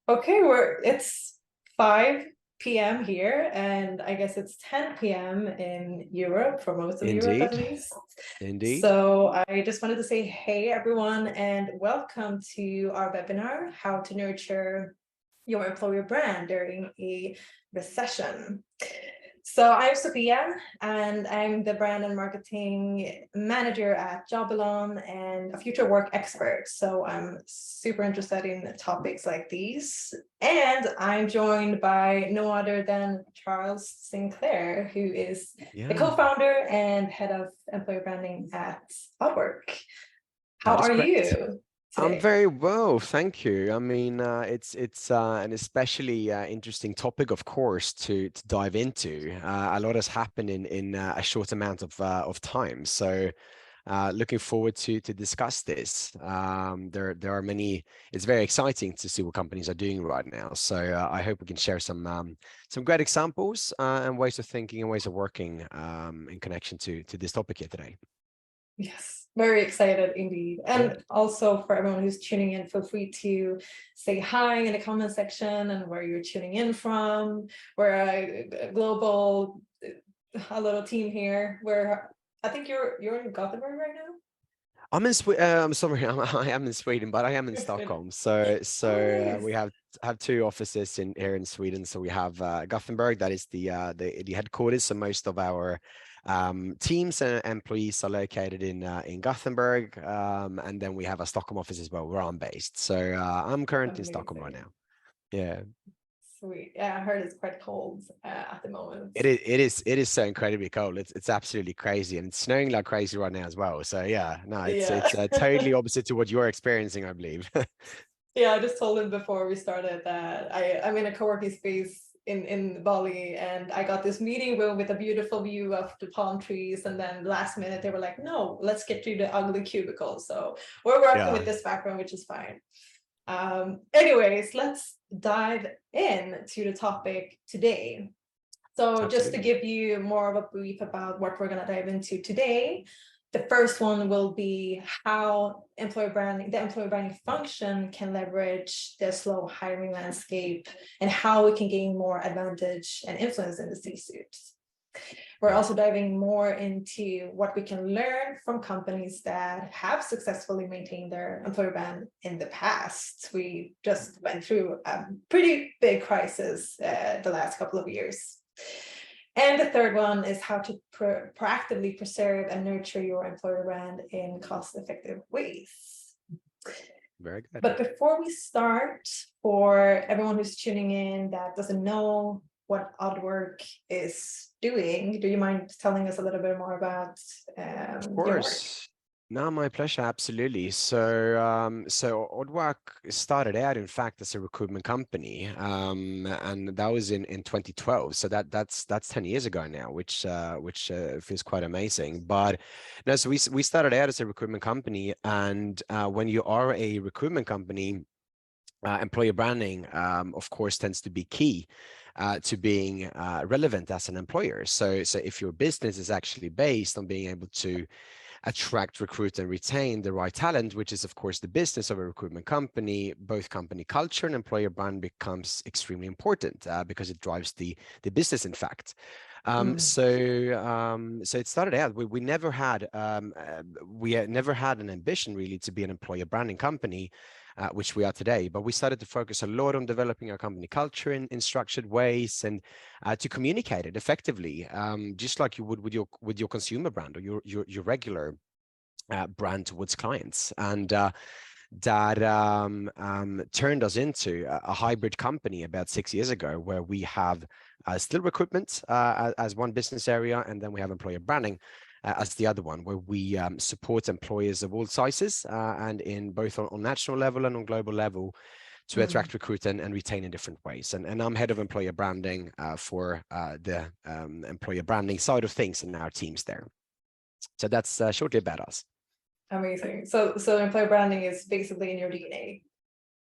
Okay, it's 5 p.m. here, and I guess it's 10 p.m. in Europe, for most of Europe at Indeed, least. indeed. So I just wanted to say, hey everyone, and welcome to our webinar, How to Nurture Your Employer Brand During a Recession. So I'm Sophia, and I'm the brand and marketing manager at Jobelon and a future work expert. So I'm super interested in topics like these. And I'm joined by no other than Charles Sinclair, who is the Yeah, co-founder and head of employer branding at Oddwork. How that is are correct. you I'm today? very well, thank you. I mean, it's an especially interesting topic, of course, to dive into. A lot has happened in a short amount of time, so looking forward to discuss this. There are many. It's very exciting to see what companies are doing right now. So I hope we can share some great examples and ways of thinking and ways of working in connection to this topic here today. Yes, very excited indeed. Yeah. And also for everyone who's tuning in, feel free to say hi in the comment section and where you're tuning in from. We're a global, a little team here. I think you're in Gothenburg right now. I'm sorry, I am in Sweden, but I am in You're Sweden. Stockholm. So Oh, we have two offices in here in Sweden. So we have Gothenburg, that is the headquarters. So most of our teams and employees are located in Gothenburg, and then we have a Stockholm office as well, where I'm based. So I'm currently in Stockholm right amazing. now. Yeah. Sweet. Yeah, I heard it's quite cold at the moment. It is so incredibly cold. It's absolutely crazy, and it's snowing like crazy right now as well. So yeah, no, it's Yeah. it's totally opposite to what you're experiencing, I believe. Yeah, I just told him before we started that I'm in a co-working space in Bali, and I got this meeting room with a beautiful view of the palm trees, and then last minute they were like, no, let's get to the ugly cubicle. So we're working Yeah, with this background, which is fine. Anyways, let's dive in to the topic today. So just to absolutely. give you more of a brief about what we're going to dive into today, the first one will be how the employer branding function can leverage the slow hiring landscape and how we can gain more advantage and influence in the C-suite. We're Yeah, also diving more into what we can learn from companies that have successfully maintained their employer brand in the past. We just went through a pretty big crisis the last couple of years. And the third one is how to proactively preserve and nurture your employer brand in cost-effective ways. very good. But before we start, for everyone who's tuning in that doesn't know what Oddwork is doing, do you mind telling us a little bit more about Of your work? course. No, my pleasure, absolutely. So Oddwork started out, in fact, as a recruitment company, and that was in 2012. So that's 10 years ago now, which feels quite amazing. But no, so we started out as a recruitment company, and when you are a recruitment company, employer branding, of course, tends to be key to being relevant as an employer. So if your business is actually based on being able to attract, recruit, and retain the right talent, which is, of course, the business of a recruitment company, both company culture and employer brand becomes extremely important because it drives the business, in fact. Mm. So it started out. We never had never had an ambition really to be an employer branding company, which we are today. But we started to focus a lot on developing our company culture in structured ways and to communicate it effectively, just like you would with your consumer brand or your regular brand towards clients. And that turned us into a hybrid company about 6 years ago, where we have still recruitment as one business area, and then we have employer branding as the other one, where we support employers of all sizes and in both on national level and on global level to Mm. attract, recruit, and retain in different ways. And I'm head of employer branding for the employer branding side of things in our teams there. So that's shortly about us. Amazing. So employer branding is basically in your DNA,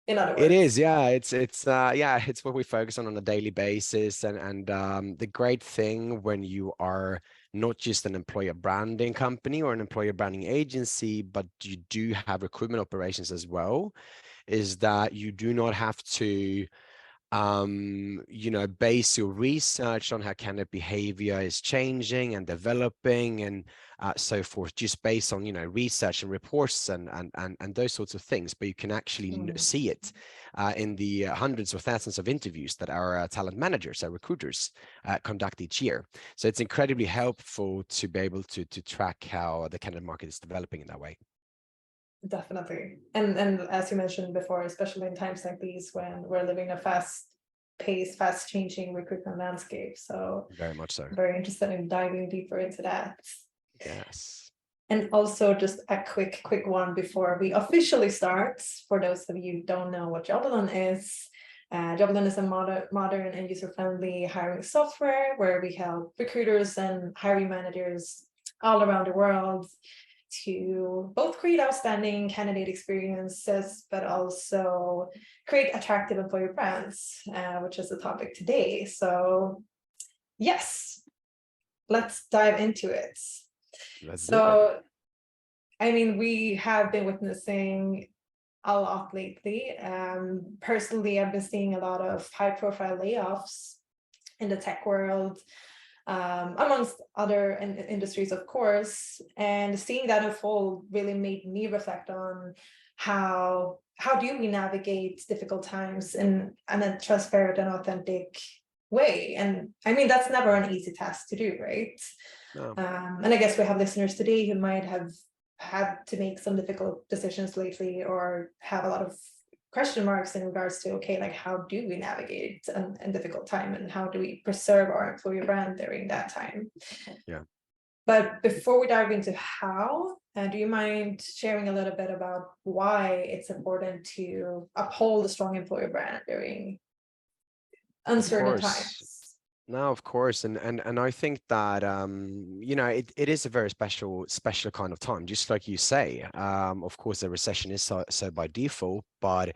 in other It is, words. yeah. It's what we focus on a daily basis, and the great thing when you are not just an employer branding company or an employer branding agency, but you do have recruitment operations as well, is that you do not have to base your research on how candidate behavior is changing and developing and so forth, just based on, research and reports and those sorts of things. But you can actually see it in the hundreds or thousands of interviews that our talent managers, our recruiters conduct each year. So it's incredibly helpful to be able to track how the candidate market is developing in that way. Definitely. And as you mentioned before, especially in times like these when we're living a fast-paced, fast-changing recruitment landscape. So Very much so. very interested in diving deeper into that. Yes. And also just a quick one before we officially start. For those of you who don't know what Jobylon is a modern and user-friendly hiring software where we help recruiters and hiring managers all around the world to both create outstanding candidate experiences, but also create attractive employer brands, which is the topic today. So yes, let's dive into it. Let's do it. I mean, we have been witnessing a lot lately. Personally, I've been seeing a lot of high-profile layoffs in the tech world, amongst other industries, of course. And seeing that unfold really made me reflect on how do we navigate difficult times in a transparent and authentic way. And I mean, that's never an easy task to do, right? No. And I guess we have listeners today who might have had to make some difficult decisions lately or have a lot of question marks in regards to, okay, like how do we navigate a difficult time and how do we preserve our employer brand during that time? Yeah. But before we dive into how, do you mind sharing a little bit about why it's important to uphold a strong employer brand during uncertain times? No, of course, and I think that it is a very special kind of time, just like you say. Of course, the recession is so by default, but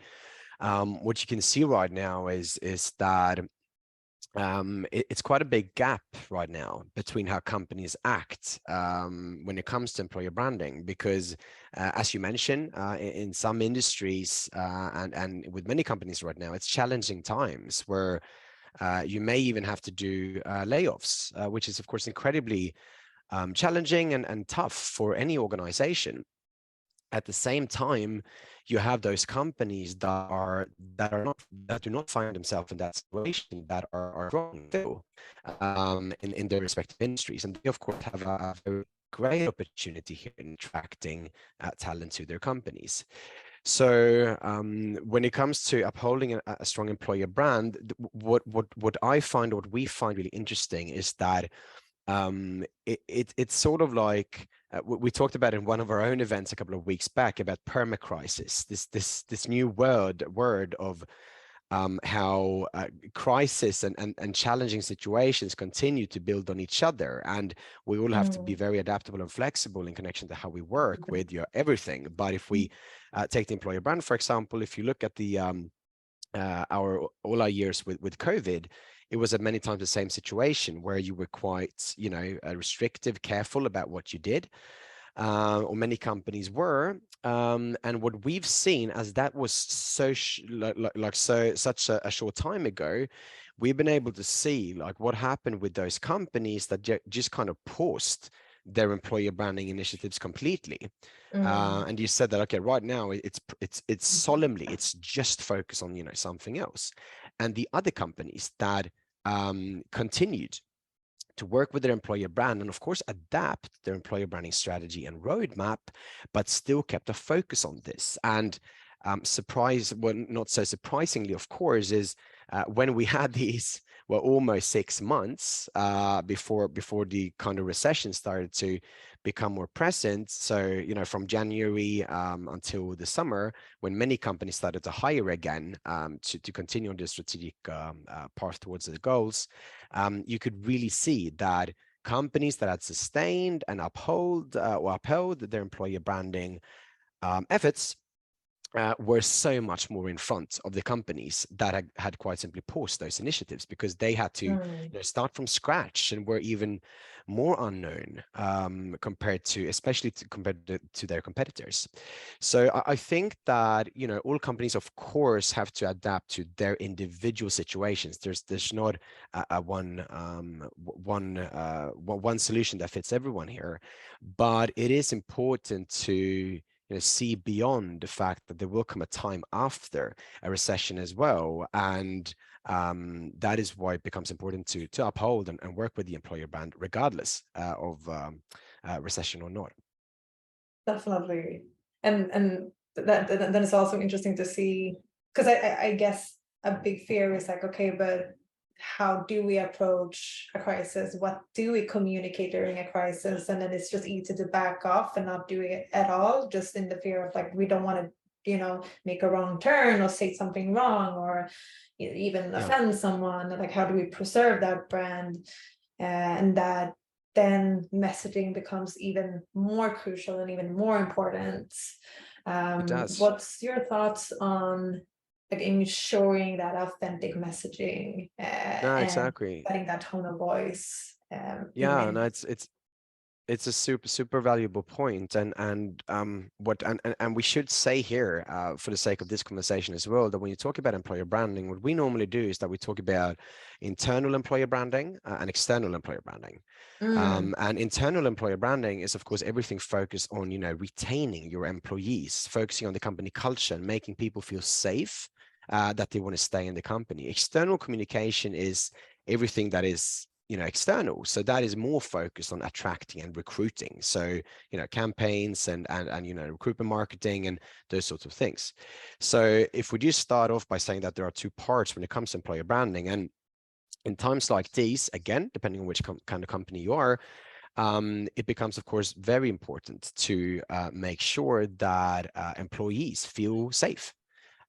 what you can see right now is that it's quite a big gap right now between how companies act when it comes to employer branding, because as you mentioned, in some industries and with many companies right now, it's challenging times where you may even have to do layoffs, which is, of course, incredibly challenging and tough for any organization. At the same time, you have those companies that do not find themselves in that situation, that are growing still in their respective industries, and they, of course, have a very great opportunity here in attracting talent to their companies. So when it comes to upholding a strong employer brand, what we find really interesting is that it's sort of like we talked about in one of our own events a couple of weeks back about permacrisis, this new word of how crisis and challenging situations continue to build on each other, and we all have to be very adaptable and flexible in connection to how we work with everything. But if we take the employer brand, for example, if you look at the all our years with COVID, it was at many times the same situation where you were quite restrictive, careful about what you did, or many companies were. And what we've seen, as that was such a short time ago, we've been able to see like what happened with those companies that just kind of paused their employer branding initiatives completely. And you said that, okay, right now it's solemnly, it's just focused on something else. And the other companies that continued to work with their employer brand and, of course, adapt their employer branding strategy and roadmap, but still kept a focus on this. And not so surprisingly, of course, is when we had these, almost 6 months before the kind of recession started to become more present. So, from January until the summer, when many companies started to hire again to continue on the strategic path towards the goals, you could really see that companies that had sustained and upheld their employer branding efforts were so much more in front of the companies that had quite simply paused those initiatives, because they had to start from scratch and were even more unknown, compared to, especially compared to their competitors. So I think that all companies, of course, have to adapt to their individual situations. There's not a one solution that fits everyone here, but it is important to see beyond the fact that there will come a time after a recession as well. And that is why it becomes important to uphold and work with the employer brand, regardless of recession or not. Definitely. And that then it's also interesting to see, because I guess a big fear is like, okay, but how do we approach a crisis? What do we communicate during a crisis? And then it's just easy to back off and not do it at all, just in the fear of like, we don't want to, make a wrong turn or say something wrong, or even offend someone. Like, how do we preserve that brand? And that then messaging becomes even more crucial and even more important. It does. What's your thoughts on like ensuring that authentic messaging No, and exactly. setting that tone of voice? Yeah, no, it's a super valuable point. And we should say here, for the sake of this conversation as well, that when you talk about employer branding, what we normally do is that we talk about internal employer branding and external employer branding. And internal employer branding is, of course, everything focused on retaining your employees, focusing on the company culture and making people feel safe, that they want to stay in the company. External communication is everything that is external, so that is more focused on attracting and recruiting, so campaigns and recruitment marketing and those sorts of things. So if we just start off by saying that there are two parts when it comes to employer branding, and in times like these, again, depending on which kind of company you are, it becomes, of course, very important to make sure that employees feel safe.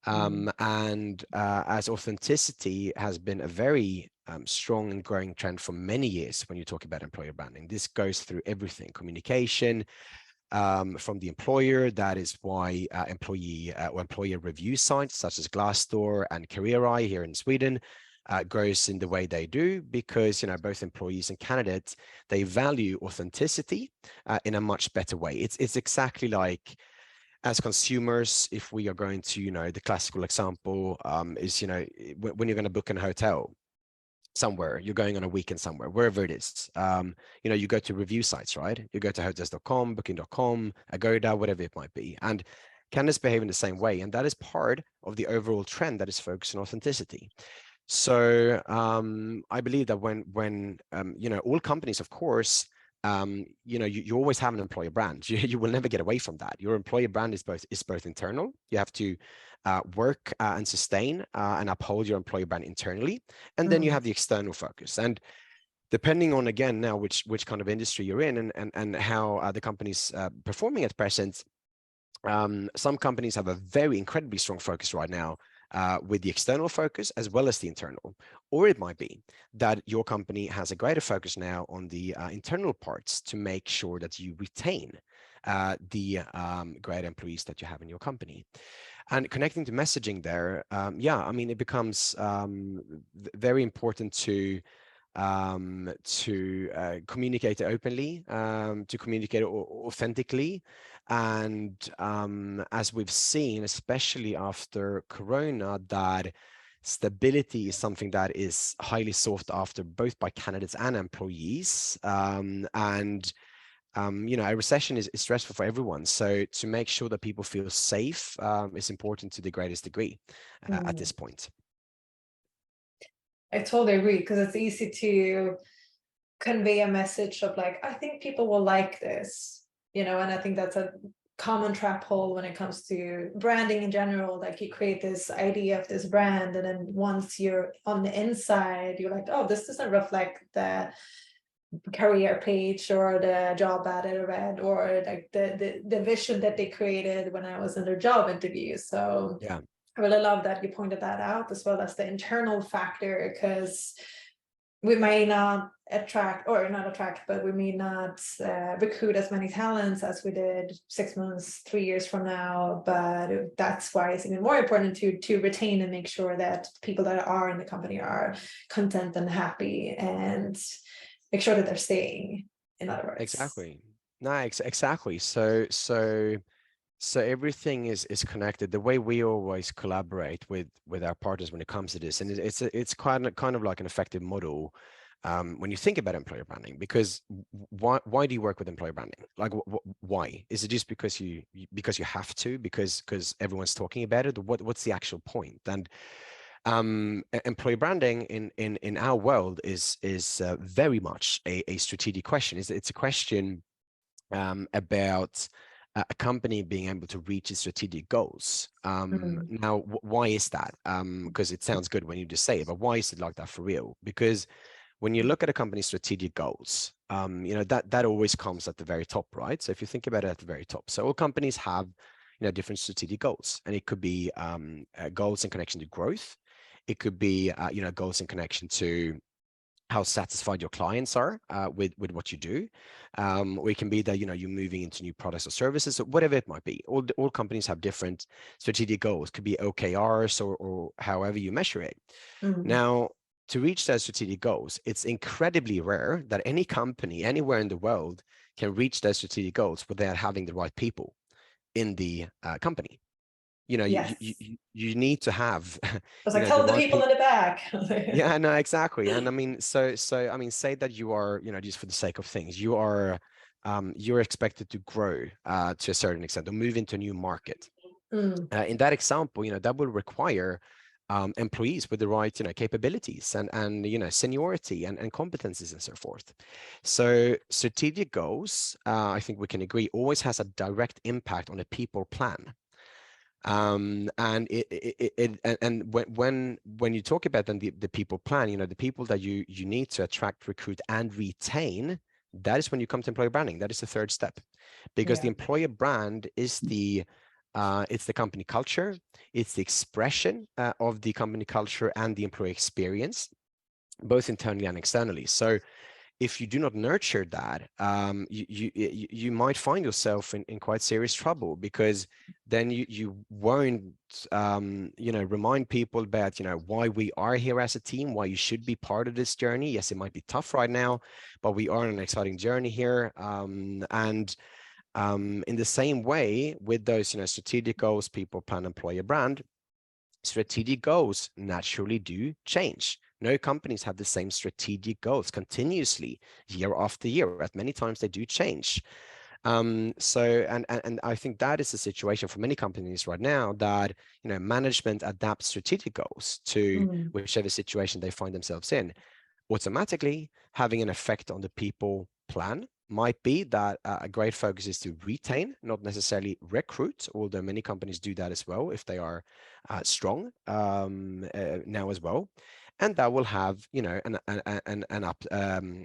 And as authenticity has been a very strong and growing trend for many years when you talk about employer branding, this goes through everything: communication from the employer. That is why employee or employer review sites such as Glassdoor and CareerEye here in Sweden grows in the way they do, because both employees and candidates, they value authenticity in a much better way. It's exactly like, as consumers, if we are going to, the classical example is, when you're going to book in a hotel somewhere, you're going on a weekend somewhere, wherever it is, you go to review sites, right? You go to hotels.com, booking.com, Agoda, whatever it might be. And candidates behave in the same way. And that is part of the overall trend that is focused on authenticity. So I believe that when all companies, of course, you always have an employer brand. You will never get away from that. Your employer brand is both internal. You have to work and sustain and uphold your employer brand internally, and then you have the external focus. And depending on, again, now which kind of industry you're in and how the company's performing at present, some companies have a very incredibly strong focus right now with the external focus as well as the internal. Or it might be that your company has a greater focus now on the internal parts to make sure that you retain the great employees that you have in your company. And connecting to messaging there, it becomes very important to communicate openly, to communicate authentically. And as we've seen, especially after Corona, that stability is something that is highly sought after both by candidates and employees. A recession is stressful for everyone. So to make sure that people feel safe is important to the greatest degree at this point. I totally agree, because it's easy to convey a message of like, I think people will like this, and I think that's a common trap hole when it comes to branding in general. Like, you create this idea of this brand, and then once you're on the inside, you're like, oh, this doesn't reflect the career page or the job ad I read, or like the vision that they created when I was in their job interview. So yeah, I really love that you pointed that out, as well as the internal factor, because we may not attract, or not attract, but we may not recruit as many talents as we did 6 months, 3 years from now. But that's why it's even more important to retain and make sure that people that are in the company are content and happy, and make sure that they're staying, in other words. Exactly. No, exactly. So everything is connected. The way we always collaborate with our partners when it comes to this, and it's kind of like an effective model when you think about employer branding. Because why do you work with employer branding? Like why? Is it just because you have to, because everyone's talking about it? Or what's the actual point? And employer branding in our world is very much a strategic question. It's a question about a company being able to reach its strategic goals. Now, why is that? Because it sounds good when you just say it, but why is it like that for real? Because when you look at a company's strategic goals, that always comes at the very top, right? So if you think about it at the very top, so all companies have different strategic goals, and it could be goals in connection to growth. It could be goals in connection to how satisfied your clients are with what you do. Or it can be that you're moving into new products or services, or whatever it might be. All companies have different strategic goals. Could be OKRs or however you measure it. Now, to reach those strategic goals, it's incredibly rare that any company anywhere in the world can reach those strategic goals without having the right people in the company. Yes. You need to have It's like, the tell the right people people. in the back. Yeah, no, exactly. And I mean, so I mean, say that you are, just for the sake of things, you're expected to grow to a certain extent or move into a new market. In that example, that will require employees with the right, capabilities and seniority and competencies and so forth. So strategic goals, I think we can agree, always has a direct impact on a people plan. And when you talk about then the people plan, the people that you need to attract, recruit, and retain, that is when you come to employer branding. That is the third step, because the employer brand is it's the company culture, it's the expression of the company culture and the employee experience, both internally and externally. So if you do not nurture that, you might find yourself in quite serious trouble, because then you won't remind people about why we are here as a team, why you should be part of this journey. Yes, it might be tough right now, but we are on an exciting journey here. And in the same way with those strategic goals, people plan, employer brand, strategic goals naturally do change. No companies have the same strategic goals continuously year after year. At many times they do change. And I think that is the situation for many companies right now, that management adapts strategic goals to whichever situation they find themselves in, automatically having an effect on the people plan. Might be that a great focus is to retain, not necessarily recruit, although many companies do that as well if they are strong now as well. And that will have,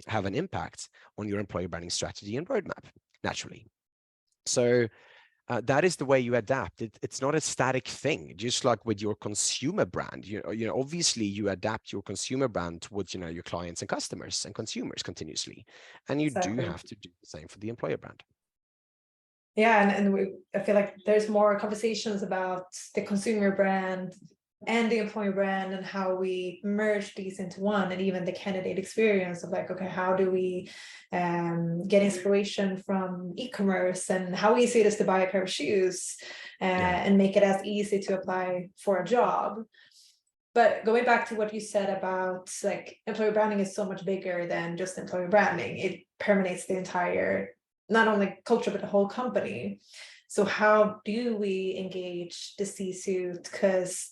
have an impact on your employer branding strategy and roadmap, naturally. So that is the way you adapt. It's not a static thing. Just like with your consumer brand, obviously you adapt your consumer brand towards your clients and customers and consumers continuously, and you do Exactly. have to do the same for the employer brand. Yeah, and I feel like there's more conversations about the consumer brand and the employer brand, and how we merge these into one, and even the candidate experience of like, okay, how do we get inspiration from e-commerce, and how easy it is to buy a pair of shoes, and make it as easy to apply for a job. But going back to what you said about like employer branding is so much bigger than just employer branding. It permeates the entire, not only culture, but the whole company. So how do we engage the C-suite? Because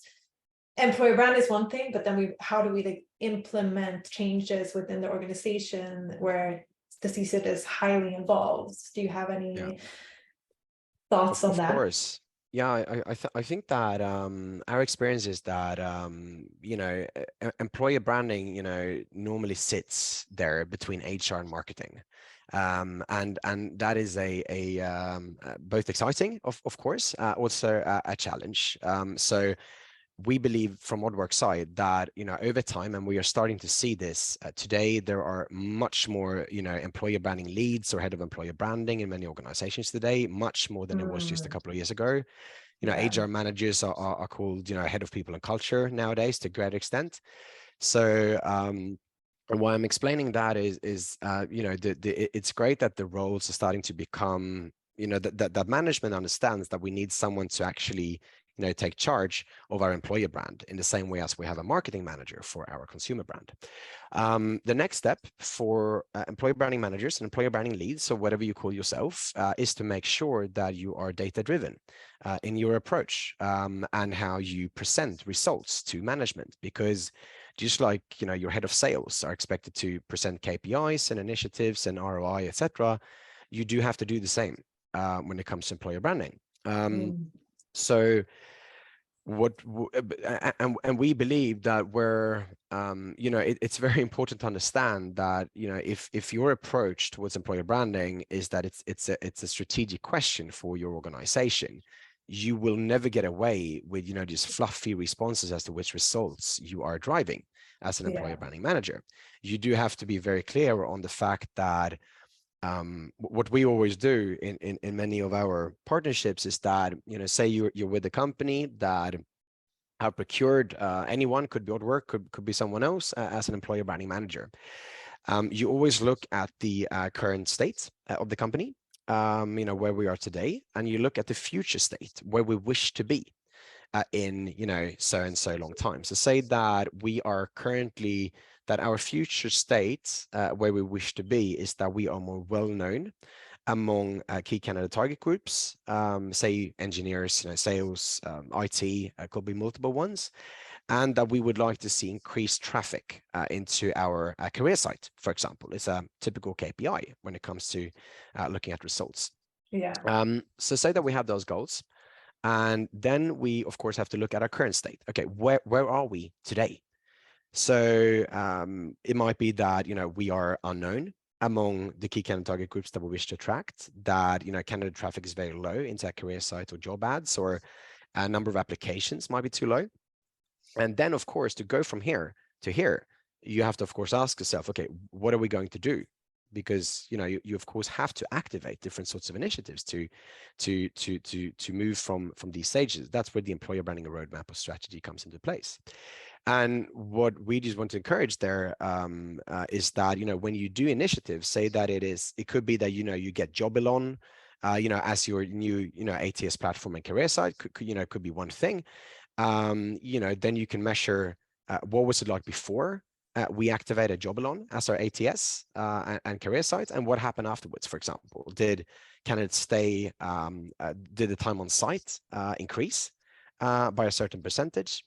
employer brand is one thing, but then how do we like implement changes within the organization where the C-suite is highly involved? Do you have any thoughts on Of that? course. Yeah, I think that our experience is that employer branding normally sits there between HR and marketing, and that is a both exciting, of course, also a challenge. So we believe from Oddwork side that, over time, and we are starting to see this today, there are much more, employer branding leads or head of employer branding in many organizations today, much more than it was just a couple of years ago. Yeah. HR managers are called, head of people and culture nowadays to a great extent. So, and why I'm explaining that is it's great that the roles are starting to become, that management understands that we need someone to actually, take charge of our employer brand in the same way as we have a marketing manager for our consumer brand. The next step for employer branding managers and employer branding leads, so whatever you call yourself, is to make sure that you are data-driven in your approach and how you present results to management, because just like your head of sales are expected to present KPIs and initiatives and ROI, etc., you do have to do the same when it comes to employer branding. So and we believe that it's very important to understand that if your approach towards employer branding is that it's a strategic question for your organization, you will never get away with just fluffy responses as to which results you are driving as an employer branding manager. You do have to be very clear on the fact that what we always do in many of our partnerships is that, say you're with a company that have procured anyone, could be Oddwork, could be someone else as an employer branding manager. You always look at the current state of the company, where we are today, and you look at the future state where we wish to be in, so and so long time. So say that we are currently, that our future state where we wish to be is that we are more well-known among key candidate target groups, say engineers, sales, IT, could be multiple ones, and that we would like to see increased traffic into our career site, for example. It's a typical KPI when it comes to looking at results. So say that we have those goals, and then we, of course, have to look at our current state. Okay, where are we today? So it might be that, we are unknown among the key candidate target groups that we wish to attract, that, candidate traffic is very low into a career site or job ads, or a number of applications might be too low. And then, of course, to go from here to here, you have to, of course, ask yourself, okay, what are we going to do? Because you of course have to activate different sorts of initiatives to move from these stages. That's where the employer branding roadmap or strategy comes into place. And what we just want to encourage there is that when you do initiatives, say that it could be that you get Jobilon as your new ATS platform and career site, could be one thing. Then you can measure what was it like before we activated Jobilon as our ATS and career site, and what happened afterwards. For example, did candidates stay? Did the time on site increase by a certain percentage?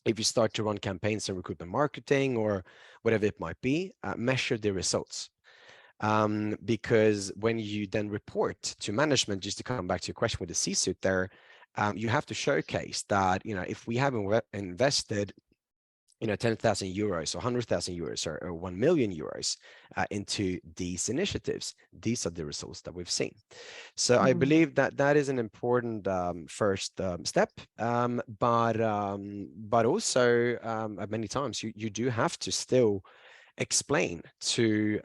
If you start to run campaigns in recruitment marketing or whatever it might be, measure the results. Because when you then report to management, just to come back to your question with the C-suite there, you have to showcase that, if we have invested 10,000 euros or 100,000 euros or 1 million euros into these initiatives, these are the results that we've seen. So I believe that is an important first step, but also many times you do have to still explain to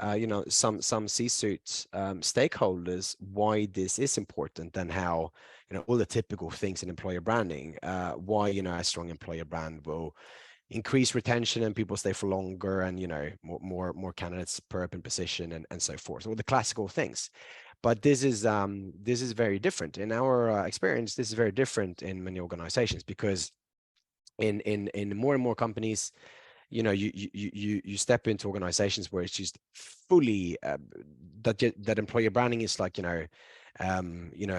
some C-suite stakeholders why this is important, and how all the typical things in employer branding, why a strong employer brand will increase retention and people stay for longer, and more candidates per open position, and so forth, all the classical things. But this is very different in our experience. This is very different in many organizations, because in more and more companies, you step into organizations where it's just fully that employer branding is like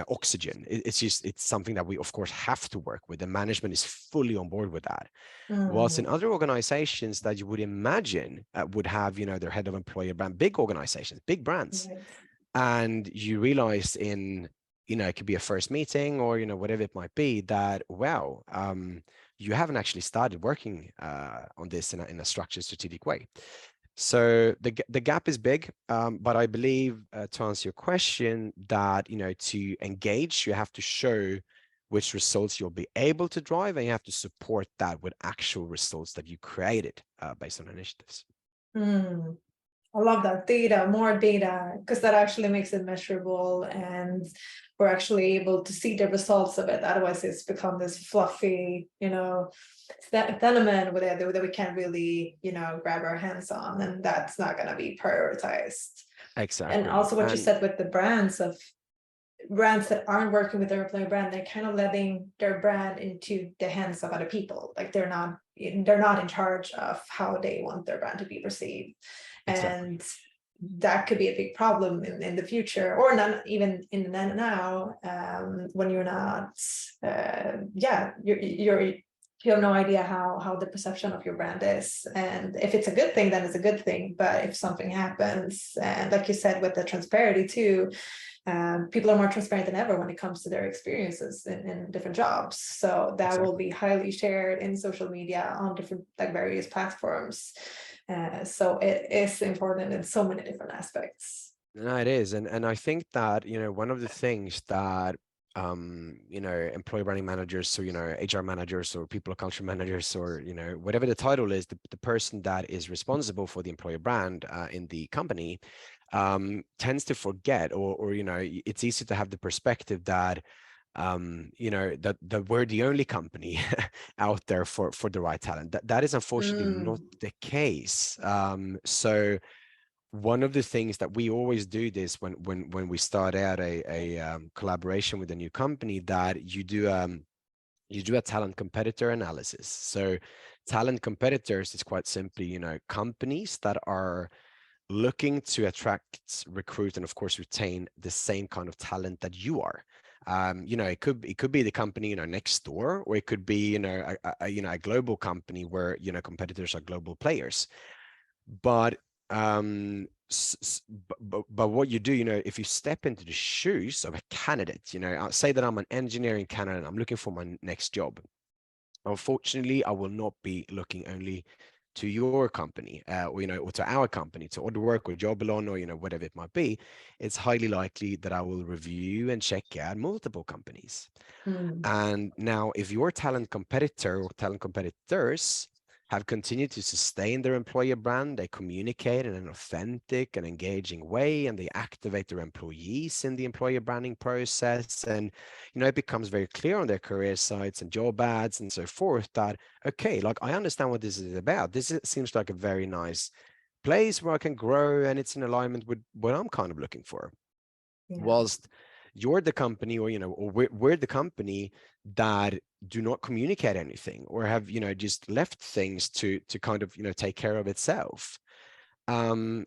oxygen. It's something that we of course have to work with. The management is fully on board with that. Whilst in other organizations that you would imagine would have their head of employer brand, big organizations, big brands, and you realize in it could be a first meeting or whatever it might be, that wow, you haven't actually started working on this in a structured, strategic way. So the gap is big, but I believe to answer your question that to engage, you have to show which results you'll be able to drive, and you have to support that with actual results that you created based on initiatives. Mm. I love that data, more data, because that actually makes it measurable and we're actually able to see the results of it. Otherwise, it's become this fluffy, element with it that we can't really, grab our hands on, and that's not going to be prioritized. And Exactly. also what you And said with the brands that aren't working with their employer brand, they're kind of letting their brand into the hands of other people. Like they're not in charge of how they want their brand to be perceived. exactly. And that could be a big problem in the future, or not even in the now, when you're not, you have no idea how the perception of your brand is. And if it's a good thing, then it's a good thing. But if something happens, and like you said, with the transparency too, people are more transparent than ever when it comes to their experiences in different jobs. So that will Exactly. be highly shared in social media on different, like, various platforms. So it is important in so many different aspects. No, it is. And I think that, one of the things that employee branding managers, or, HR managers, or people of culture managers, or, whatever the title is, the person that is responsible for the employer brand in the company tends to forget, or it's easy to have the perspective that that we're the only company out there for the right talent. That is unfortunately not the case. So one of the things that we always do this when we start out a collaboration with a new company, that you do a talent competitor analysis. So talent competitors is quite simply, companies that are looking to attract, recruit, and of course retain the same kind of talent that you are. It could be the company next door, or it could be a global company where competitors are global players. But but what you do, if you step into the shoes of a candidate, I'll say that I'm an engineering candidate, I'm looking for my next job. Unfortunately, I will not be looking only to your company, or to our company, to Oddwork or Jobalon, or whatever it might be. It's highly likely that I will review and check out multiple companies. Mm. And now, if your talent competitor or talent competitors have continued to sustain their employer brand, they communicate in an authentic and engaging way, and they activate their employees in the employer branding process. And, it becomes very clear on their career sites and job ads and so forth that, okay, like, I understand what this is about. Seems like a very nice place where I can grow, and it's in alignment with what I'm kind of looking for. Yeah. Whilst you're the company, or we're the company that do not communicate anything, or have just left things to kind of take care of itself.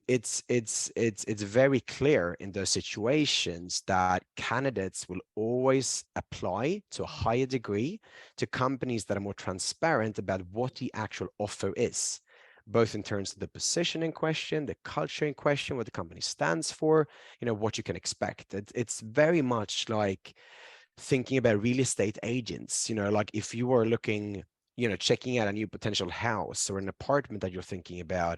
It's very clear in those situations that candidates will always apply to a higher degree to companies that are more transparent about what the actual offer is, both in terms of the position in question, the culture in question, what the company stands for, what you can expect. It's very much like thinking about real estate agents. Like, if you are looking, checking out a new potential house or an apartment that you're thinking about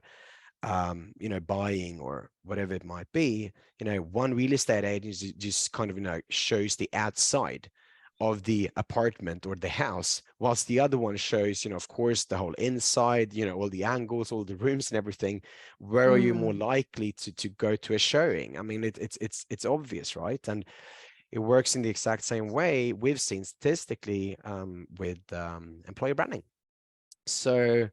buying, or whatever it might be, one real estate agent just kind of shows the outside of the apartment or the house, whilst the other one shows, of course, the whole inside, all the angles, all the rooms and everything. Where are you more likely to go to a showing? I mean, it's obvious, right? And it works in the exact same way we've seen statistically with employer branding. So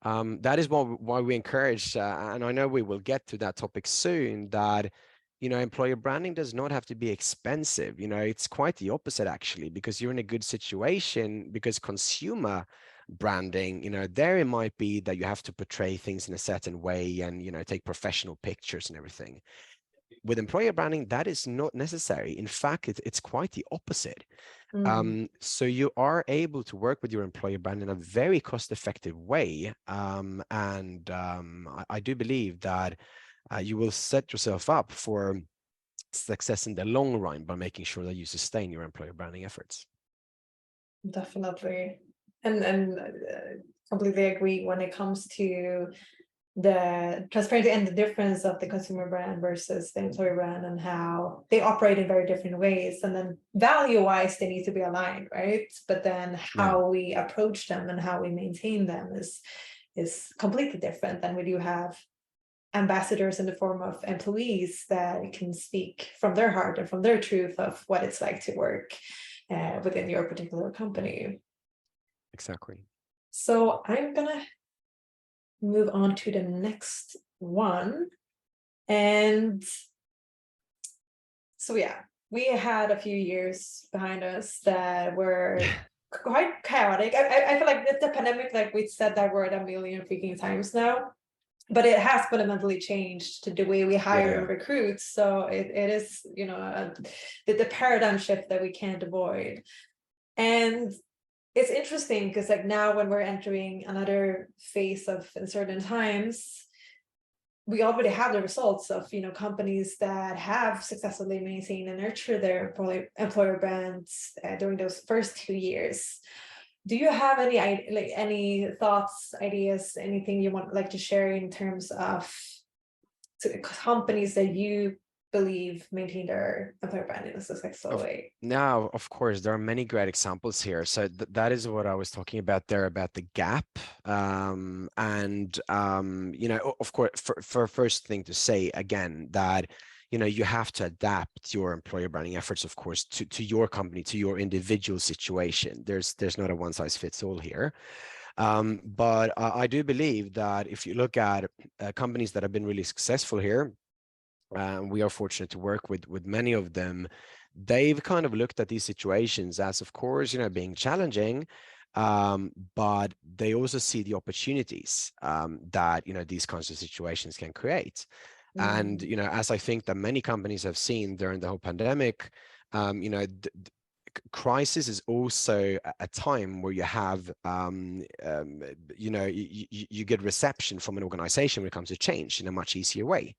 that is why we encourage, and I know we will get to that topic soon, that employer branding does not have to be expensive. It's quite the opposite, actually, because you're in a good situation. Because consumer branding, there it might be that you have to portray things in a certain way, and take professional pictures and everything. With employer branding, that is not necessary. In fact, it's quite the opposite. So you are able to work with your employer brand in a very cost-effective way. I do believe that you will set yourself up for success in the long run by making sure that you sustain your employer branding efforts. Definitely. And completely agree when it comes to the transparency and the difference of the consumer brand versus the employer brand, and how they operate in very different ways. And then value-wise, they need to be aligned, right? But then Yeah, how we approach them and how we maintain them is completely different. And we do have ambassadors in the form of employees that can speak from their heart and from their truth of what it's like to work within your particular company. exactly. So I'm gonna move on to the next one. And so, yeah, we had a few years behind us that were quite chaotic. I feel like the pandemic, like we said that word a million freaking times now, but it has fundamentally changed to the way we hire Yeah. and recruit. So it is, the paradigm shift that we can't avoid. And it's interesting because like now when we're entering another phase of uncertain times, we already have the results of companies that have successfully maintained and nurtured their employer brands during those first 2 years. Do you have any thoughts, ideas, anything you want like to share in terms of companies that you believe maintain their employer brand in a successful Of way? Now, of course, there are many great examples here. So that is what I was talking about there about the gap. Of course, for first thing to say again that you have to adapt your employer branding efforts, of course, to your company, to your individual situation. There's not a one size fits all here. But I do believe that if you look at companies that have been really successful here, we are fortunate to work with many of them. They've kind of looked at these situations as, of course, being challenging, but they also see the opportunities that these kinds of situations can create. And Mm. as I think that many companies have seen during the whole pandemic, crisis is also a time where you have you get reception from an organization when it comes to change in a much easier way.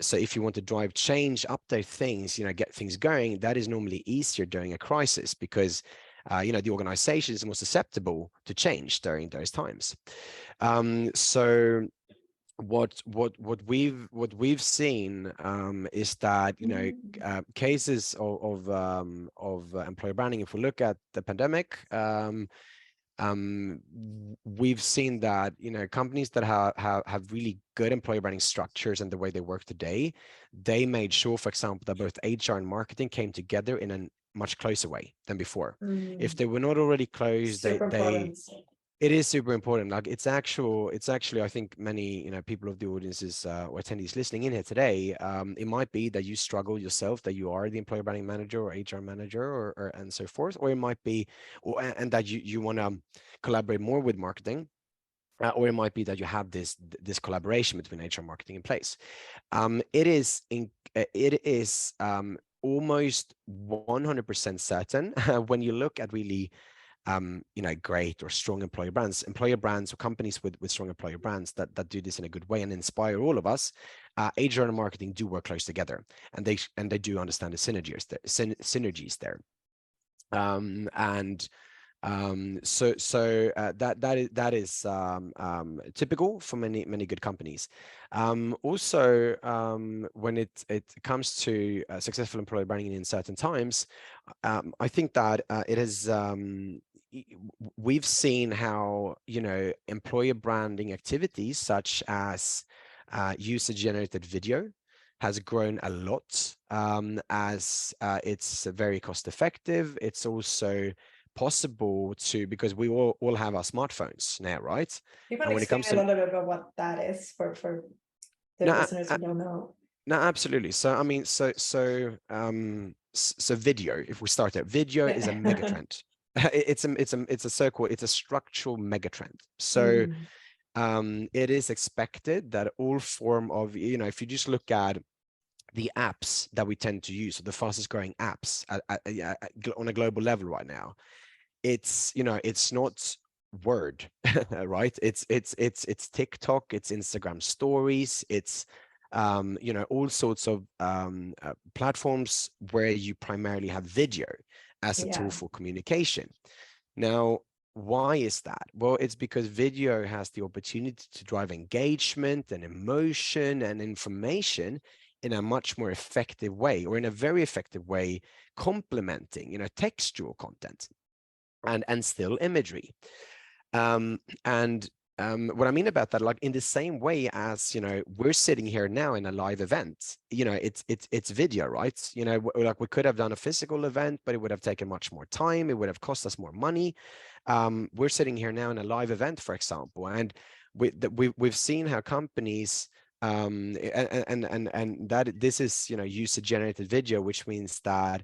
So if you want to drive change, update things, get things going, that is normally easier during a crisis because the organization is more susceptible to change during those times. So what we've seen is that cases of employer branding. If we look at the pandemic, we've seen that companies that have really good employer branding structures and the way they work today, they made sure, for example, that both HR and marketing came together in a much closer way than before. If Mm. they were not already closed, Super important. it is super important. Like it's actually, I think many, people of the audiences or attendees listening in here today, it might be that you struggle yourself, that you are the employer branding manager or HR manager or and so forth, or it might be, and that you want to collaborate more with marketing, or it might be that you have this collaboration between HR and marketing in place. It is almost 100% certain when you look at really great or strong employer brands or companies with strong employer brands that do this in a good way and inspire all of us. HR and marketing do work close together, and they do understand the synergies there. That is typical for many good companies. Also, when it comes to successful employer branding in certain times, I think that it is. We've seen how employer branding activities such as user-generated video has grown a lot, as it's very cost effective. It's also possible to, because we all have our smartphones now, right? You want And to when it explain comes a to little bit about what that is for the no, listeners who don't know? no, absolutely. So I mean, so video. If we start there, video is a Yeah. megatrend. It's a circle. It's a structural megatrend. So Mm. it is expected that all form of if you just look at the apps that we tend to use, so the fastest growing apps on a global level right now, it's not Word, right? It's TikTok, it's Instagram stories, it's all sorts of platforms where you primarily have video as a tool Yeah. for communication. Now, Why is that? Well, it's because video has the opportunity to drive engagement and emotion and information in a much more effective way, or in a very effective way, complementing, textual content and still imagery. And what I mean about that, like in the same way as, we're sitting here now in a live event, it's video, right? Like we could have done a physical event, but it would have taken much more time. It would have cost us more money. We're sitting here now in a live event, for example, and we've seen how companies and that this is, user generated video, which means that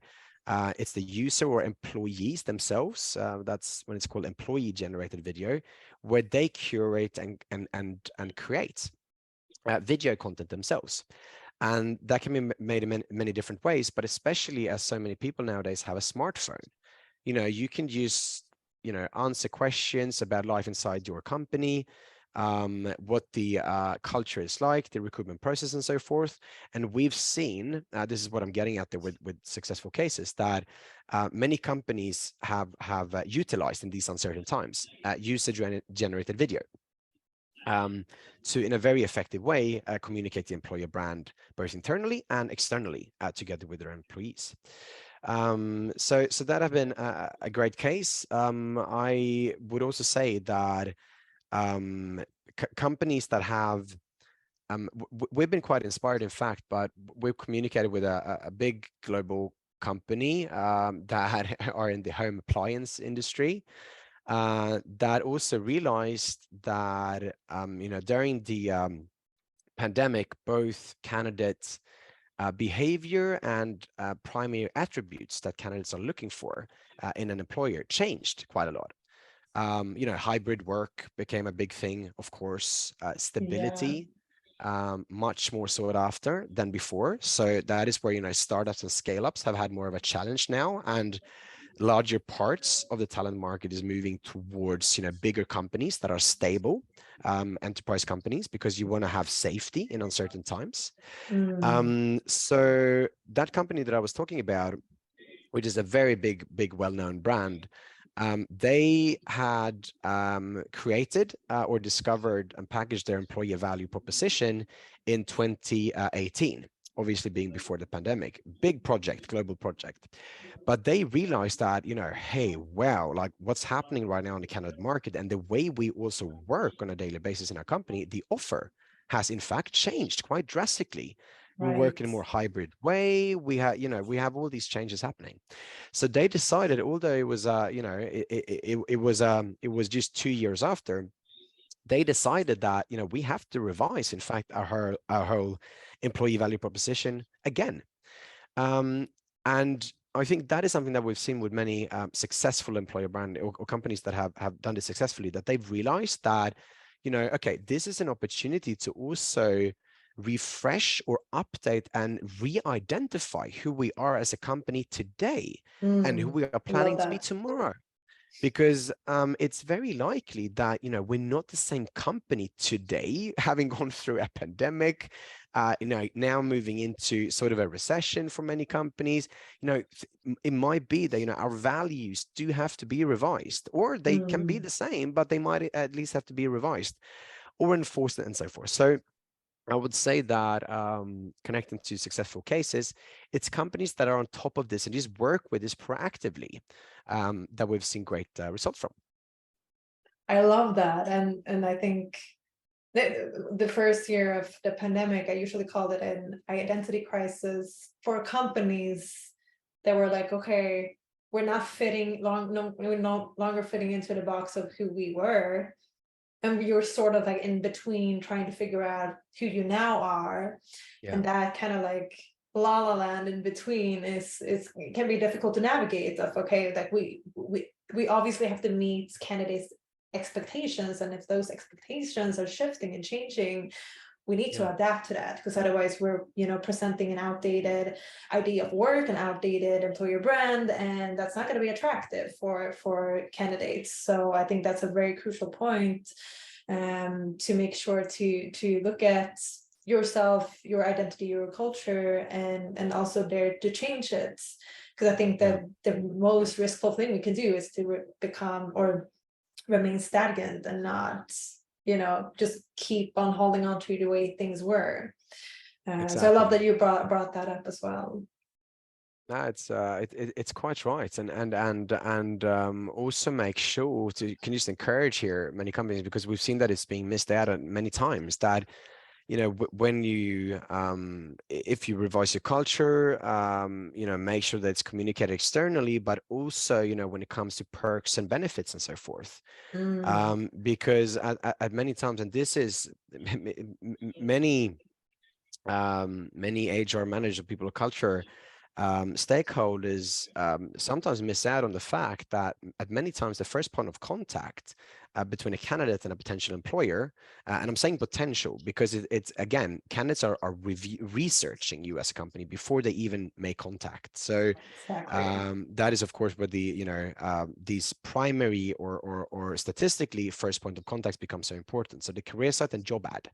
it's the user or employees themselves. That's when it's called employee generated video, where they curate and create video content themselves. And that can be made in many different ways, but especially as so many people nowadays have a smartphone, you can use, answer questions about life inside your company, what the culture is like, the recruitment process, and so forth. And we've seen, this is what I'm getting at there with successful cases, that many companies have utilized in these uncertain times user-generated video to, in a very effective way, communicate the employer brand both internally and externally together with their employees. So that have been a great case. I would also say that companies that have we've been quite inspired, in fact, but we've communicated with a big global company that are in the home appliance industry, that also realized that during the pandemic, both candidates behavior and primary attributes that candidates are looking for in an employer changed quite a lot. Hybrid work became a big thing, of course. Stability, much more sought after than before. So that is where, startups and scale-ups have had more of a challenge now, and larger parts of the talent market is moving towards, bigger companies that are stable, enterprise companies, because you want to have safety in uncertain times. So that company that I was talking about, which is a very big, well-known brand, they had created or discovered and packaged their employee value proposition in 2018, obviously being before the pandemic. Big project, global project. But they realized that, hey, wow, like what's happening right now in the candidate market and the way we also work on a daily basis in our company, the offer has in fact changed quite drastically. We work in a more hybrid way. We have all these changes happening. So they decided, although it was it was just 2 years after, they decided that we have to revise, in fact, our whole employee value proposition again. And I think that is something that we've seen with many successful employer brand or companies that have done this successfully, that they've realized that okay, this is an opportunity to also refresh or update and re-identify who we are as a company today and who we are planning to be tomorrow. Because it's very likely that we're not the same company today, having gone through a pandemic, now moving into sort of a recession for many companies. It might be that our values do have to be revised, or they can be the same, but they might at least have to be revised or enforced and so forth. So I would say that connecting to successful cases, it's companies that are on top of this and just work with this proactively that we've seen great results from. I love that. And I think the first year of the pandemic, I usually called it an identity crisis for companies that were like, okay, we're not we're no longer fitting into the box of who we were. And you're sort of like in between trying to figure out who you now are. Yeah. And that kind of like la land in between it can be difficult to navigate of, okay, like we obviously have to meet candidates' expectations, and if those expectations are shifting and changing, we need to adapt to that, because otherwise we're presenting an outdated idea of work, an outdated employer brand, and that's not going to be attractive for candidates. So I think that's a very crucial point, to make sure to look at yourself, your identity, your culture, and also there to change it. Because I think that the most riskful thing we can do is to become, or remain stagnant and not, just keep on holding on to the way things were. So I love Exactly. that you brought that up as well. No, it's quite right, and also make sure to can just encourage here many companies, because we've seen that it's being missed out on many times, that when you if you revise your culture, make sure that it's communicated externally, but also when it comes to perks and benefits and so forth, because at many times, and this is many many HR managers, people of culture, stakeholders sometimes miss out on the fact that at many times the first point of contact between a candidate and a potential employer, and I'm saying potential because it's again, candidates are researching you as a company before they even make contact. So Exactly. that is of course where the these primary or statistically first point of contacts become so important. So the career site and job ad,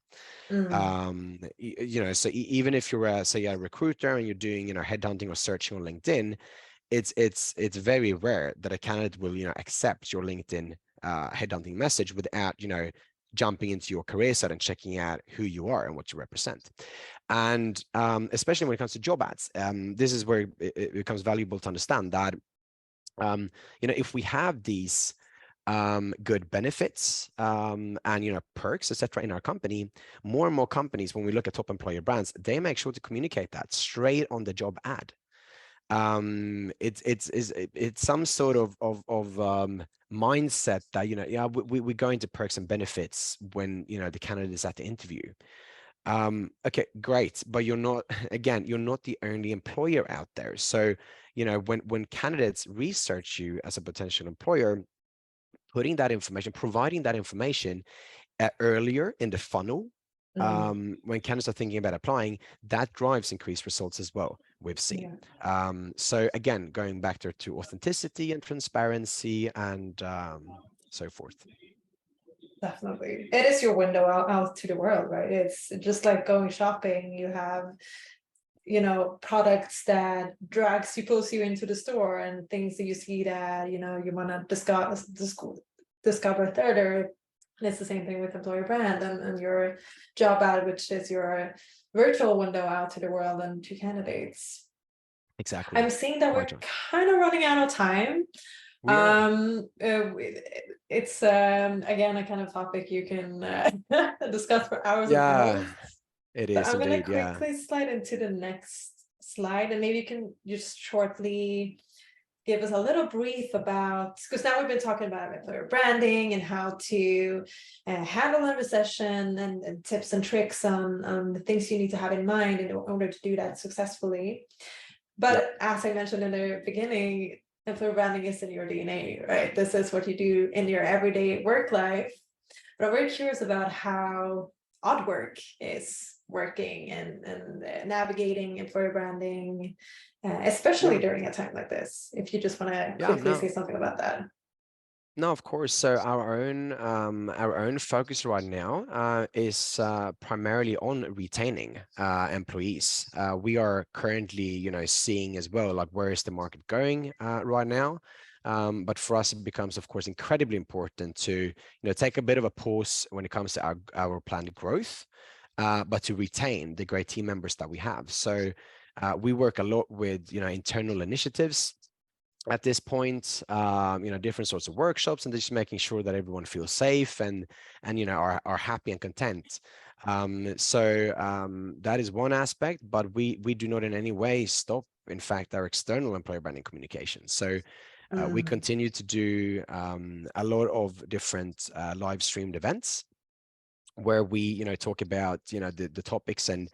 so even if you're say a recruiter and you're doing headhunting or searching on LinkedIn, it's very rare that a candidate will accept your LinkedIn headhunting message without jumping into your career site and checking out who you are and what you represent. And especially when it comes to job ads, this is where it becomes valuable to understand that if we have these good benefits and perks, etc., in our company, more and more companies, when we look at top employer brands, they make sure to communicate that straight on the job ad. It's some sort of mindset that we go into perks and benefits when the candidate is at the interview. Okay, great, but you're not again, you're not the only employer out there. So when candidates research you as a potential employer, putting that information, providing that information earlier in the funnel, when candidates are thinking about applying, that drives increased results as well, we've seen. Yeah. So again, going back to authenticity and transparency and so forth. Definitely. It is your window out to the world, right? It's just like going shopping. You have, products that pulls you into the store, and things that you see that, you want to discover further. And it's the same thing with employer brand and your job ad, which is your virtual window out to the world and to candidates. Exactly. I'm seeing that we're Quite right. kind of running out of time. We are. It's again a kind of topic you can discuss for hours and Yeah, hours. it So is I'm gonna indeed. Yeah. quickly slide into the next slide, and maybe you can just shortly give us a little brief about, because now we've been talking about employer branding and how to handle a recession, and tips and tricks on the things you need to have in mind in order to do that successfully. Yep. But as I mentioned in the beginning, employer branding is in your DNA, right? This is what you do in your everyday work life. But I'm very curious about how Oddwork is working and navigating employer branding, especially Yeah. during a time like this. If you just want to Yeah. quickly No. say something about that. No, of course. So our own focus right now is primarily on retaining employees. We are currently, seeing as well, like where is the market going right now. But for us, it becomes, of course, incredibly important to, take a bit of a pause when it comes to our planned growth, but to retain the great team members that we have. So we work a lot with, internal initiatives at this point, different sorts of workshops, and just making sure that everyone feels safe and are happy and content. That is one aspect, but we do not in any way stop, in fact, our external employer branding communication. So we continue to do a lot of different live streamed events where we talk about the topics and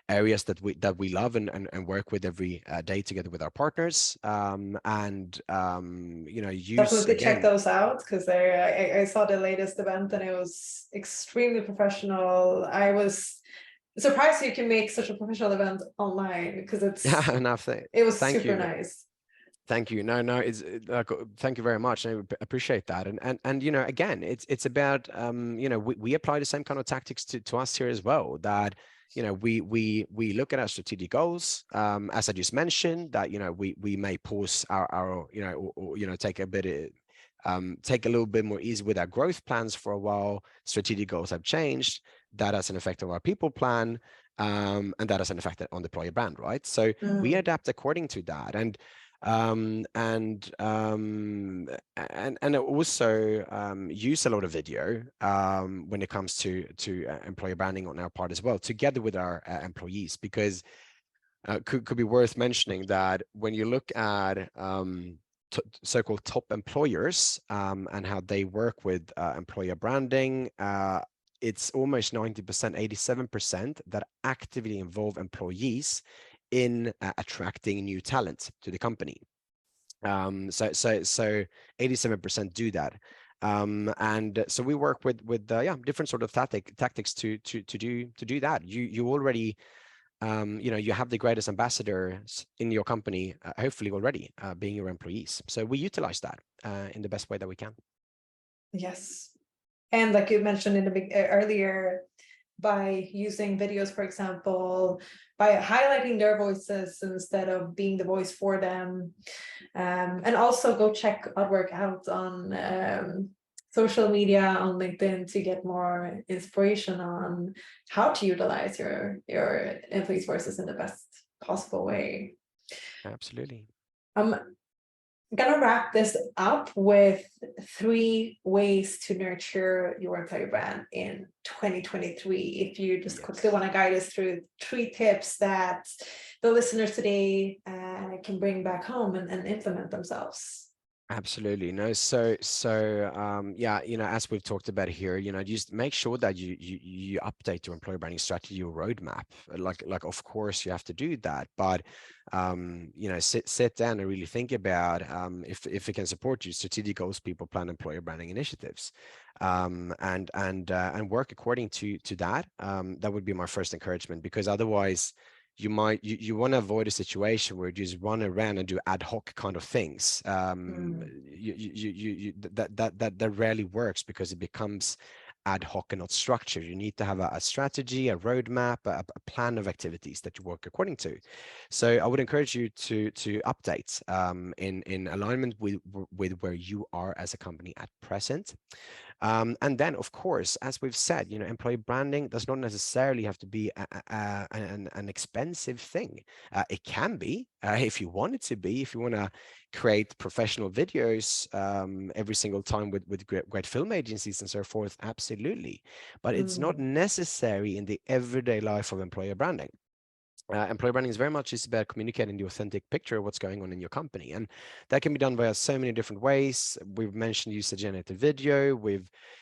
areas that we love and work with every day together with our partners, and use Definitely check again. those out, because I saw the latest event and it was extremely professional. I was surprised you can make such a professional event online, because Yeah, enough. it was Thank super you. nice. Thank you. No, thank you very much. I appreciate that. And again, it's about we apply the same kind of tactics to us here as well. That we look at our strategic goals, as I just mentioned. That we may pause our or take a bit take a little bit more easy with our growth plans for a while. Strategic goals have changed. That has an effect on our people plan, and that has an effect on the employer brand, right? So we adapt according to that, and also use a lot of video when it comes to employer branding on our part as well, together with our employees, because could be worth mentioning that when you look at so-called top employers and how they work with employer branding, it's almost 90%, 87% that actively involve employees in attracting new talent to the company. So 87% do that. And so we work with different sort of tactics to do that. You already you have the greatest ambassadors in your company, hopefully already being your employees. So we utilize that in the best way that we can. Yes. And like you mentioned in the earlier, by using videos, for example, by highlighting their voices instead of being the voice for them. And also go check Oddwork out on social media, on LinkedIn, to get more inspiration on how to utilize your employees' voices in the best possible way. Absolutely. I'm gonna wrap this up with 3 ways to nurture your employer brand in 2023. If you just quickly want to guide us through 3 tips that the listeners today can bring back home and implement themselves. Absolutely. No, yeah, as we've talked about here, just make sure that you update your employer branding strategy, your roadmap. Like of course you have to do that, but sit down and really think about if it can support you, strategic goals, people plan, employer branding initiatives, and work according to that. That would be my first encouragement, because otherwise you want to avoid a situation where you just run around and do ad hoc kind of things. That rarely works, because it becomes ad hoc and not structured. You need to have a strategy, a roadmap, a plan of activities that you work according to. So I would encourage you to update in alignment with where you are as a company at present. And then, of course, as we've said, employee branding does not necessarily have to be an expensive thing. It can be, if you want it to be, if you want to create professional videos every single time with great film agencies and so forth, absolutely. But it's not necessary in the everyday life of employer branding. Employer branding is very much just about communicating the authentic picture of what's going on in your company, and that can be done via so many different ways. We've mentioned user-generated video.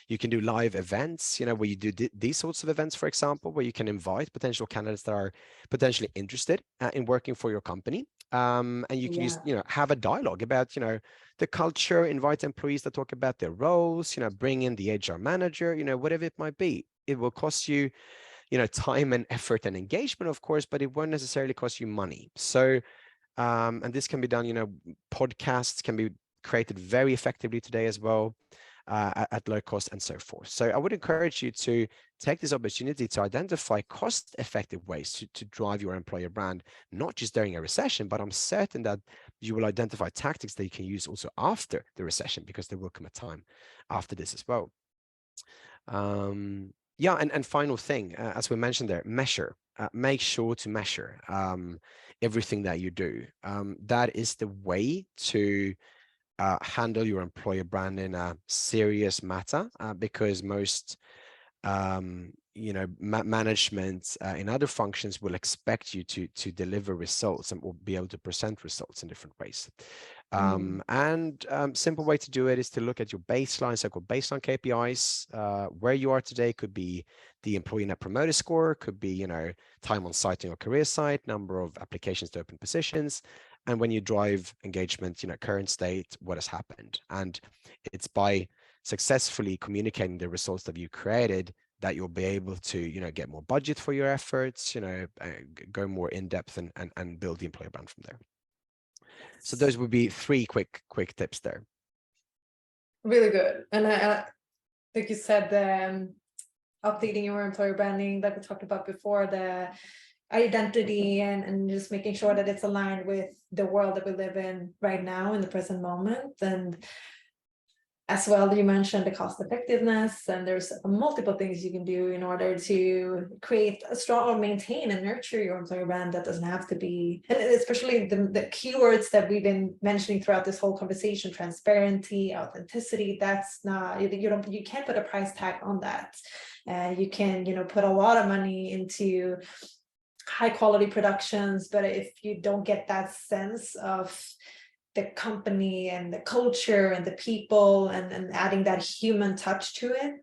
You can do live events, where you do these sorts of events, for example, where you can invite potential candidates that are potentially interested in working for your company, and you can just have a dialogue about the culture, invite employees to talk about their roles, bring in the HR manager, whatever it might be. It will cost you time and effort and engagement, of course, but it won't necessarily cost you money. So, and this can be done, podcasts can be created very effectively today as well, at low cost and so forth. So I would encourage you to take this opportunity to identify cost-effective ways to drive your employer brand, not just during a recession, but I'm certain that you will identify tactics that you can use also after the recession, because there will come a time after this as well. Yeah, and final thing, as we mentioned there, measure. Make sure to measure everything that you do. That is the way to handle your employer brand in a serious matter, because most management in other functions will expect you to deliver results and will be able to present results in different ways. Simple way to do it is to look at your baseline, so-called baseline KPIs. Where you are today could be the employee net promoter score, could be time on site in your career site, number of applications to open positions, and when you drive engagement, current state, what has happened. And it's by successfully communicating the results that you created that you'll be able to get more budget for your efforts, go more in depth and build the employer brand from there. So those would be 3 quick tips there. Really good. And I like you said, updating your employer branding, like we talked about before, the identity and just making sure that it's aligned with the world that we live in right now in the present moment. And as well, you mentioned the cost effectiveness, and there's multiple things you can do in order to create a strong or maintain and nurture your employer brand. That doesn't have to be, and especially the keywords that we've been mentioning throughout this whole conversation: transparency, authenticity. That's not, you can't put a price tag on that. You can, put a lot of money into high quality productions, but if you don't get that sense of the company and the culture and the people, and adding that human touch to it,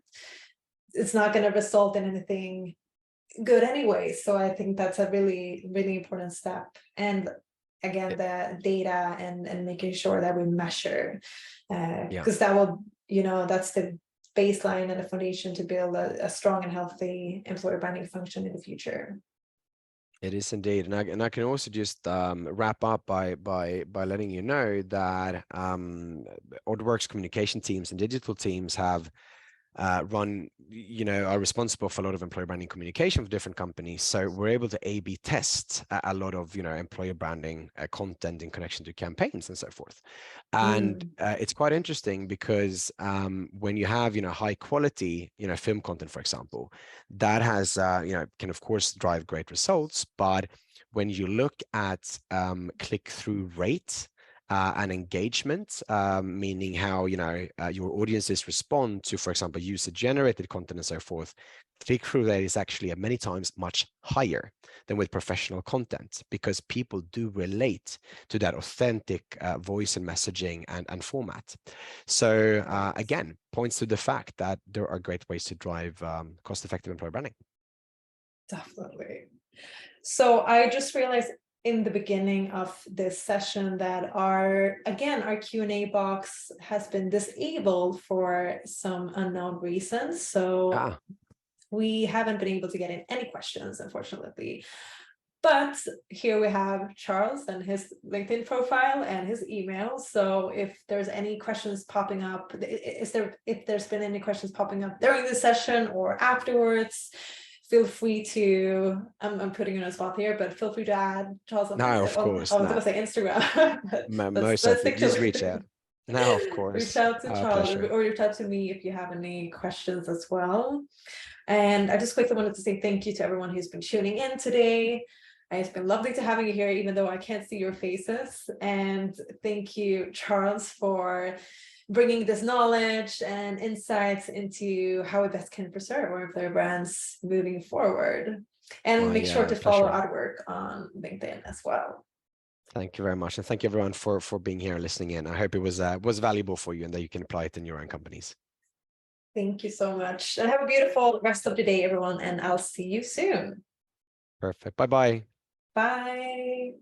it's not going to result in anything good anyway. So I think that's a really, really important step. And again, the data and making sure that we measure, because that will, that's the baseline and the foundation to build a strong and healthy employer branding function in the future. It is indeed, and I can also just wrap up by letting you know that Oddwork's communication teams and digital teams have are responsible for a lot of employer branding communication for different companies. So we're able to A/B test a lot of employer branding content in connection to campaigns and so forth. And it's quite interesting because when you have high quality film content, for example, that has can of course drive great results. But when you look at click-through rate and engagement, meaning how your audiences respond to, for example, user-generated content and so forth, click-through rate is actually many times much higher than with professional content, because people do relate to that authentic voice and messaging and format. So again, points to the fact that there are great ways to drive cost-effective employer branding. Definitely. So I just realized in the beginning of this session that our Q&A box has been disabled for some unknown reasons. So we haven't been able to get in any questions, unfortunately. But here we have Charles and his LinkedIn profile and his email. So if there's any questions popping up, if there's been any questions popping up during the session or afterwards, feel free to, I'm putting you on a spot here, but feel free to add Charles on No, of course. I was going to say Instagram. Most certainly, just reach out. No, of course. Reach out to Charles or reach out to me if you have any questions as well. And I just quickly wanted to say thank you to everyone who's been tuning in today. It's been lovely to having you here, even though I can't see your faces. And thank you, Charles, for bringing this knowledge and insights into how we best can preserve our employer brands moving forward. And make sure to follow Oddwork on LinkedIn as well. Thank you very much. And thank you everyone for being here and listening in. I hope it was valuable for you and that you can apply it in your own companies. Thank you so much. And have a beautiful rest of the day, everyone. And I'll see you soon. Perfect. Bye-bye. Bye.